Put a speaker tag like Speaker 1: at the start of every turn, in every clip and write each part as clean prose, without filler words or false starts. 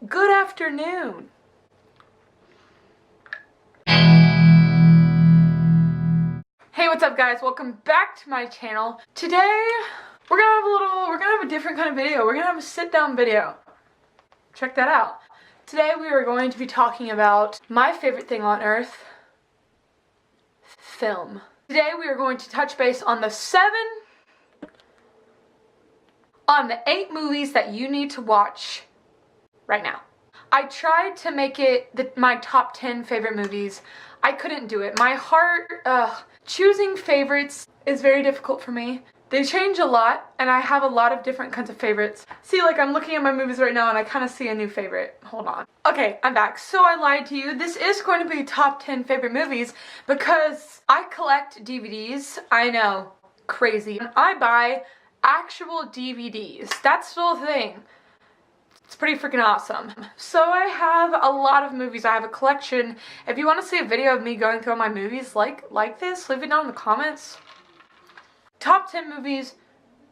Speaker 1: Good afternoon. Hey, what's up guys? Welcome back to my channel. Today, we're gonna have a different kind of video. We're gonna have a sit-down video. Check that out. Today we are going to be talking about my favorite thing on earth, film. Today we are going to touch base on the 8 movies that you need to watch right now. I tried to make it my top 10 favorite movies. I couldn't do it. My heart, choosing favorites is very difficult for me. They change a lot, and I have a lot of different kinds of favorites. See, like, I'm looking at my movies right now, and I kind of see a new favorite. Hold on. Okay, I'm back. So I lied to you. This is going to be top 10 favorite movies because I collect DVDs. I know, crazy. I buy actual DVDs. That's still a thing. It's pretty freaking awesome. So I have a lot of movies. I have a collection. If you want to see a video of me going through all my movies like this, leave it down in the comments. Top 10 movies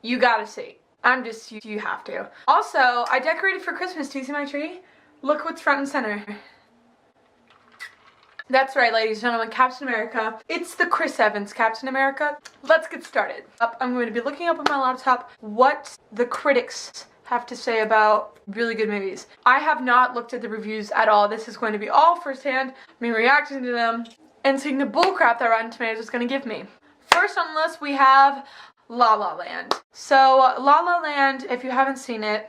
Speaker 1: you gotta see. You have to. Also, I decorated for Christmas. Do you see my tree? Look what's front and center. That's right, ladies and gentlemen, Captain America. It's the Chris Evans Captain America. Let's get started. I'm going to be looking up on my laptop what the critics have to say about really good movies. I have not looked at the reviews at all. This is going to be all firsthand, me reacting to them and seeing the bullcrap that Rotten Tomatoes is going to give me. First on the list we have La La Land. So La La Land, if you haven't seen it,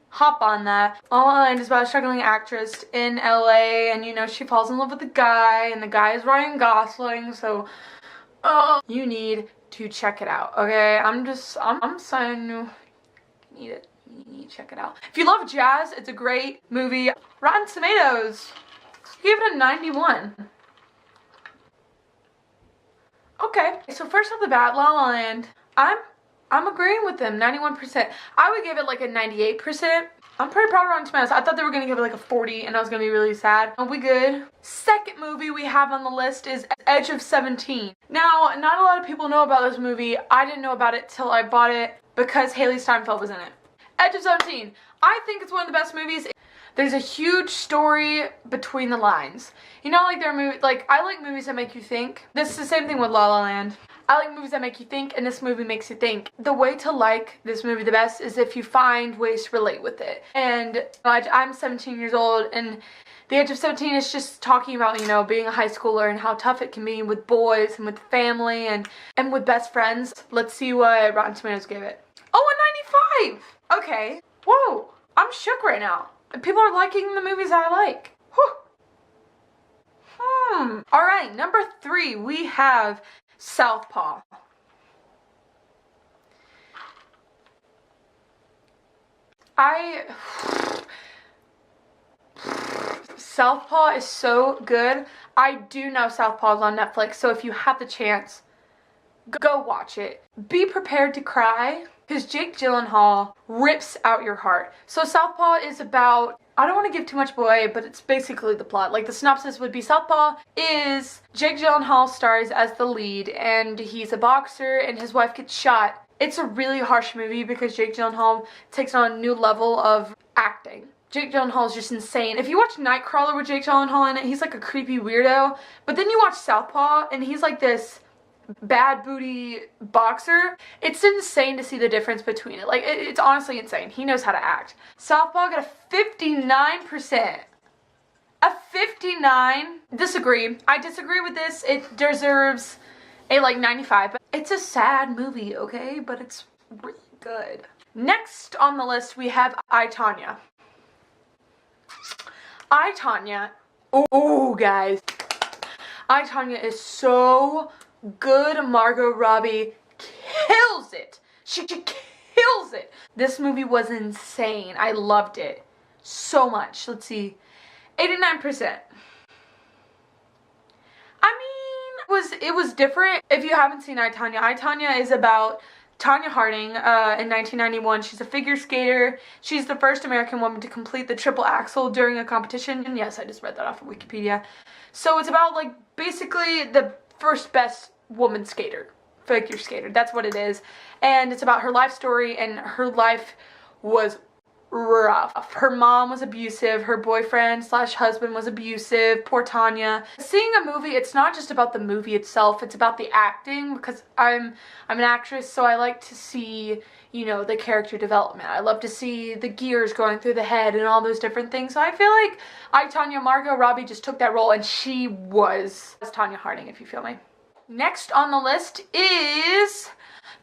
Speaker 1: hop on that. La La Land is about a struggling actress in LA, and you know, she falls in love with a guy, and the guy is Ryan Gosling, so you need to check it out, okay? I'm saying you need to check it out. If you love jazz, it's a great movie. Rotten Tomatoes gave it a 91. Okay, so first off the bat, La La Land, I'm agreeing with them, 91%. I would give it like a 98%. I'm pretty proud of Rotten Tomatoes. I thought they were going to give it like a 40 and I was going to be really sad. Are we good? Second movie we have on the list is Edge of 17. Now, not a lot of people know about this movie. I didn't know about it till I bought it because Haley Steinfeld was in it. Edge of 17. I think it's one of the best movies. There's a huge story between the lines. You know, like I like movies that make you think. This is the same thing with La La Land. I like movies that make you think, and this movie makes you think. The way to like this movie the best is if you find ways to relate with it. And I'm 17 years old, and The Age of 17 is just talking about, you know, being a high schooler and how tough it can be with boys and with family and with best friends. Let's see what Rotten Tomatoes gave it. Oh, a 95! Okay. Whoa. I'm shook right now. People are liking the movies I like. Whew. Alright, number 3, we have Southpaw. Southpaw is so good. I do know Southpaw is on Netflix, so if you have the chance, go watch it. Be prepared to cry, because Jake Gyllenhaal rips out your heart. So Southpaw is about, I don't want to give too much away, but it's basically the plot. Like, the synopsis would be, Southpaw is Jake Gyllenhaal stars as the lead, and he's a boxer, and his wife gets shot. It's a really harsh movie because Jake Gyllenhaal takes on a new level of acting. Jake Gyllenhaal is just insane. If you watch Nightcrawler with Jake Gyllenhaal in it, he's like a creepy weirdo. But then you watch Southpaw, and he's like this bad booty boxer. It's insane to see the difference between it. Like, it's honestly insane. He knows how to act. Southpaw got a 59%. A 59? Disagree. I disagree with this. It deserves a like 95. But it's a sad movie, okay? But it's really good. Next on the list we have I, Tonya. I, Tonya. Oh, guys. I, Tonya is so good. Margot Robbie kills it. She kills it. This movie was insane. I loved it so much. Let's see. 89%. I mean, it was different. If you haven't seen I, Tonya is about Tonya Harding in 1991. She's a figure skater. She's the first American woman to complete the triple axel during a competition. And yes, I just read that off of Wikipedia. So it's about, like, basically the first best woman skater, figure skater. That's what it is. And it's about her life story, and her life was rough. Her mom was abusive, her boyfriend slash husband was abusive, poor Tanya. Seeing a movie, it's not just about the movie itself, it's about the acting, because I'm an actress, so I like to see, you know, the character development. I love to see the gears going through the head and all those different things. So I feel like Tanya, Margot Robbie just took that role and she was Tanya Harding, if you feel me. Next on the list is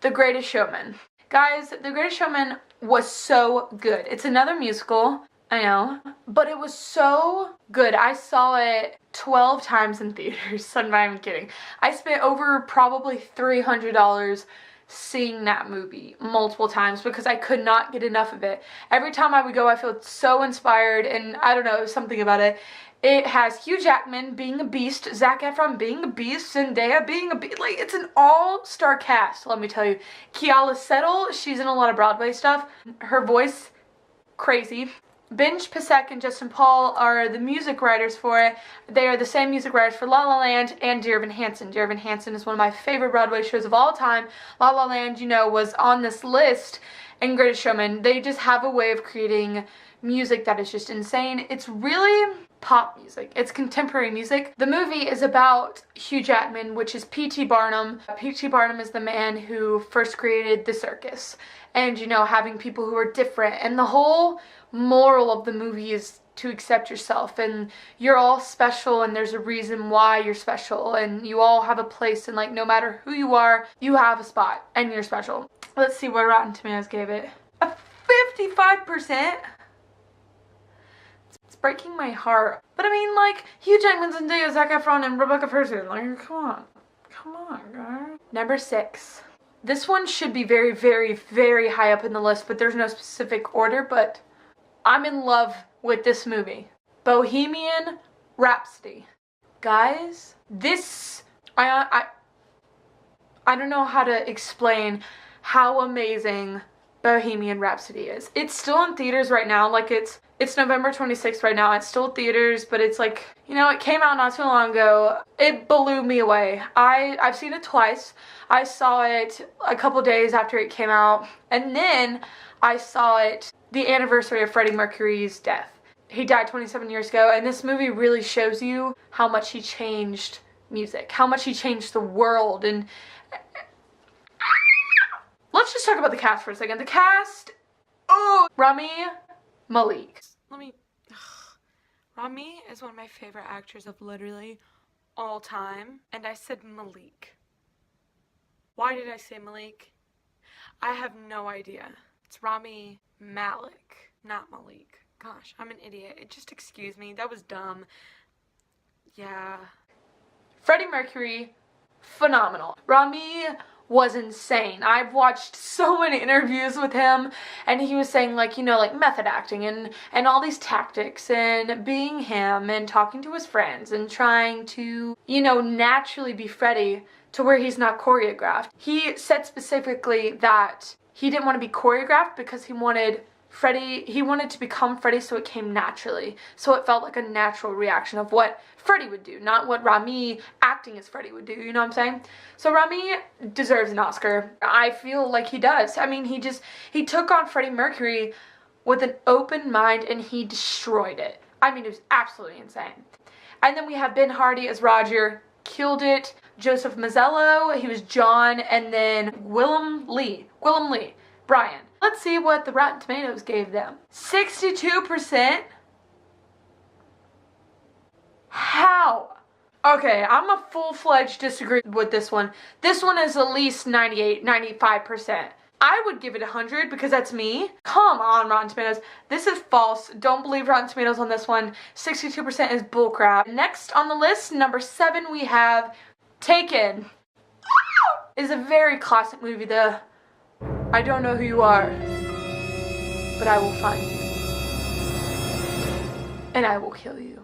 Speaker 1: The Greatest Showman. Guys, The Greatest Showman was so good. It's another musical, I know, but it was so good. I saw it 12 times in theaters. I'm not even kidding. I spent over probably $300 seeing that movie multiple times because I could not get enough of it. Every time I would go, I felt so inspired, and I don't know, something about it. It has Hugh Jackman being a beast, Zac Efron being a beast, Zendaya being a beast. Like, it's an all-star cast, let me tell you. Keala Settle, she's in a lot of Broadway stuff. Her voice, crazy. Benj Pasek and Justin Paul are the music writers for it. They are the same music writers for La La Land and Dear Evan Hansen. Dear Evan Hansen is one of my favorite Broadway shows of all time. La La Land, you know, was on this list. And Greatest Showman, they just have a way of creating music that is just insane. It's really pop music. It's contemporary music. The movie is about Hugh Jackman, which is P.T. Barnum. P.T. Barnum is the man who first created the circus. And, you know, having people who are different. And the whole moral of the movie is to accept yourself. And you're all special, and there's a reason why you're special. And you all have a place, and, like, no matter who you are, you have a spot, and you're special. Let's see what Rotten Tomatoes gave it. A 55%? Breaking my heart. But I mean, like, Hugh Jackman, Zendaya, Zac Efron, and Rebecca Ferguson. Like, come on, guys. Number 6. This one should be very, very, very high up in the list, but there's no specific order, but I'm in love with this movie. Bohemian Rhapsody. Guys, this, I don't know how to explain how amazing Bohemian Rhapsody is. It's still in theaters right now. Like, it's November 26th right now. It's still theaters, but it's like, you know, it came out not too long ago. It blew me away. I've seen it twice. I saw it a couple days after it came out, and then I saw it the anniversary of Freddie Mercury's death. He died 27 years ago, and this movie really shows you how much he changed music, how much he changed the world. And let's just talk about the cast for a second. The cast, oh, Rami Malek. Rami is one of my favorite actors of literally all time, and I said Malik. Why did I say Malik? I have no idea. It's Rami Malek, not Malik. Gosh, I'm an idiot. Just excuse me. That was dumb. Yeah. Freddie Mercury, phenomenal. Rami was insane. I've watched so many interviews with him, and he was saying, like, you know, like method acting and all these tactics and being him and talking to his friends and trying to, you know, naturally be Freddie to where he's not choreographed. He said specifically that he didn't want to be choreographed because he wanted to become Freddie so it came naturally. So it felt like a natural reaction of what Freddie would do, not what Rami acting as Freddie would do, you know what I'm saying? So Rami deserves an Oscar. I feel like he does. I mean, he took on Freddie Mercury with an open mind and he destroyed it. I mean, it was absolutely insane. And then we have Ben Hardy as Roger, killed it. Joseph Mazzello, he was John, and then Willem Lee, Brian. Let's see what the Rotten Tomatoes gave them. 62%? How? Okay, I'm a full-fledged disagree with this one. This one is at least 98, 95%. I would give it 100 because that's me. Come on, Rotten Tomatoes. This is false. Don't believe Rotten Tomatoes on this one. 62% is bullcrap. Next on the list, number 7, we have Taken. Is a very classic movie. I don't know who you are, but I will find you, and I will kill you.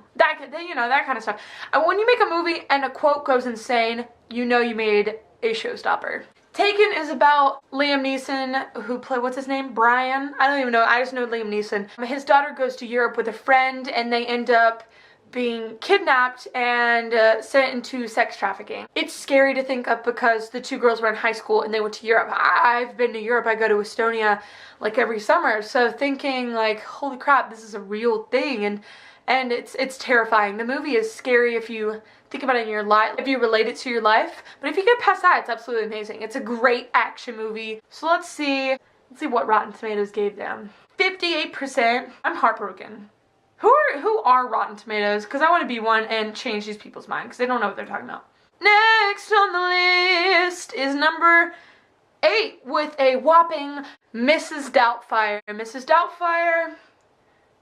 Speaker 1: You know, that kind of stuff. And when you make a movie and a quote goes insane, you know you made a showstopper. Taken is about Liam Neeson, who played, what's his name? Brian? I don't even know. I just know Liam Neeson. His daughter goes to Europe with a friend, and they end up being kidnapped and sent into sex trafficking. It's scary to think of because the two girls were in high school and they went to Europe. I've been to Europe. I go to Estonia like every summer. So thinking like, holy crap, this is a real thing, and it's terrifying. The movie is scary if you think about it in your life, if you relate it to your life. But if you get past that, it's absolutely amazing. It's a great action movie. So let's see what Rotten Tomatoes gave them. 58%. I'm heartbroken. Who are Rotten Tomatoes? Because I want to be one and change these people's mind because they don't know what they're talking about. Next on the list is number 8 with a whopping Mrs. Doubtfire. Mrs. Doubtfire,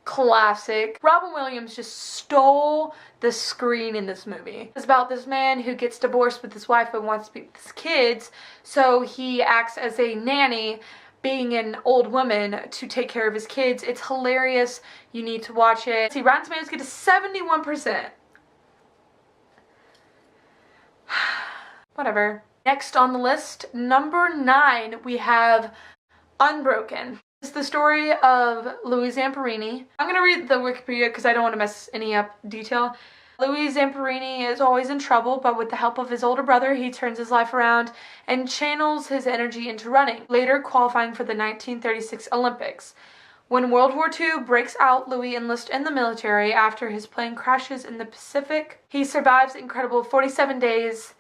Speaker 1: classic. Robin Williams just stole the screen in this movie. It's about this man who gets divorced with his wife but wants to be with his kids, so he acts as a nanny, being an old woman, to take care of his kids. It's hilarious. You need to watch it. See, Rotten Tomatoes get a 71%. Whatever. Next on the list, number 9, we have Unbroken. It's the story of Louis Zamperini. I'm going to read the Wikipedia because I don't want to mess any up detail. Louis Zamperini is always in trouble, but with the help of his older brother, he turns his life around and channels his energy into running, later qualifying for the 1936 Olympics. When World War II breaks out, Louis enlists in the military after his plane crashes in the Pacific. He survives the incredible 47 days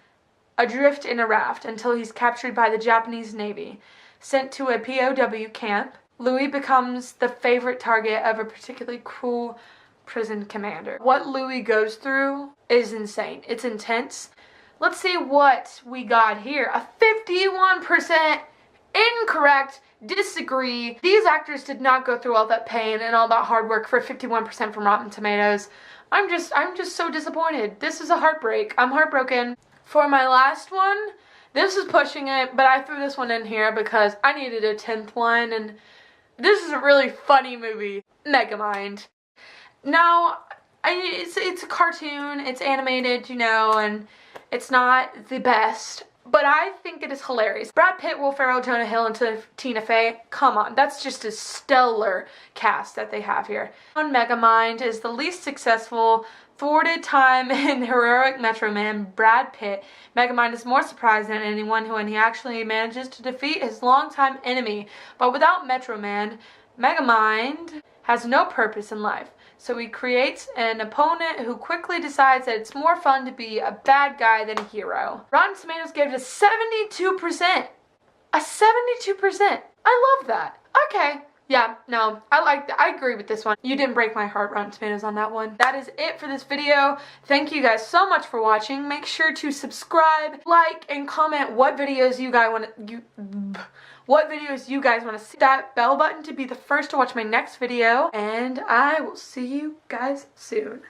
Speaker 1: adrift in a raft until he's captured by the Japanese Navy. Sent to a POW camp, Louis becomes the favorite target of a particularly cruel prison commander. What Louis goes through is insane. It's intense. Let's see what we got here. A 51% incorrect. Disagree. These actors did not go through all that pain and all that hard work for 51% from Rotten Tomatoes. I'm just so disappointed. This is a heartbreak. I'm heartbroken. For my last one, this is pushing it, but I threw this one in here because I needed a 10th one, and this is a really funny movie. Megamind. Now, it's a cartoon, it's animated, you know, and it's not the best, but I think it is hilarious. Brad Pitt, Will Ferrell, Jonah Hill, and Tina Fey, come on, that's just a stellar cast that they have here. Megamind is the least successful, thwarted time in heroic Metro Man, Brad Pitt. Megamind is more surprised than anyone when he actually manages to defeat his longtime enemy, but without Metro Man, Megamind has no purpose in life. So he creates an opponent who quickly decides that it's more fun to be a bad guy than a hero. Rotten Tomatoes gave it a 72%. A 72%. I love that. Okay. Yeah, no, I like that. I agree with this one. You didn't break my heart, Rotten Tomatoes, on that one. That is it for this video. Thank you guys so much for watching. Make sure to subscribe, like, and comment what videos you guys want to see. That bell button to be the first to watch my next video. And I will see you guys soon.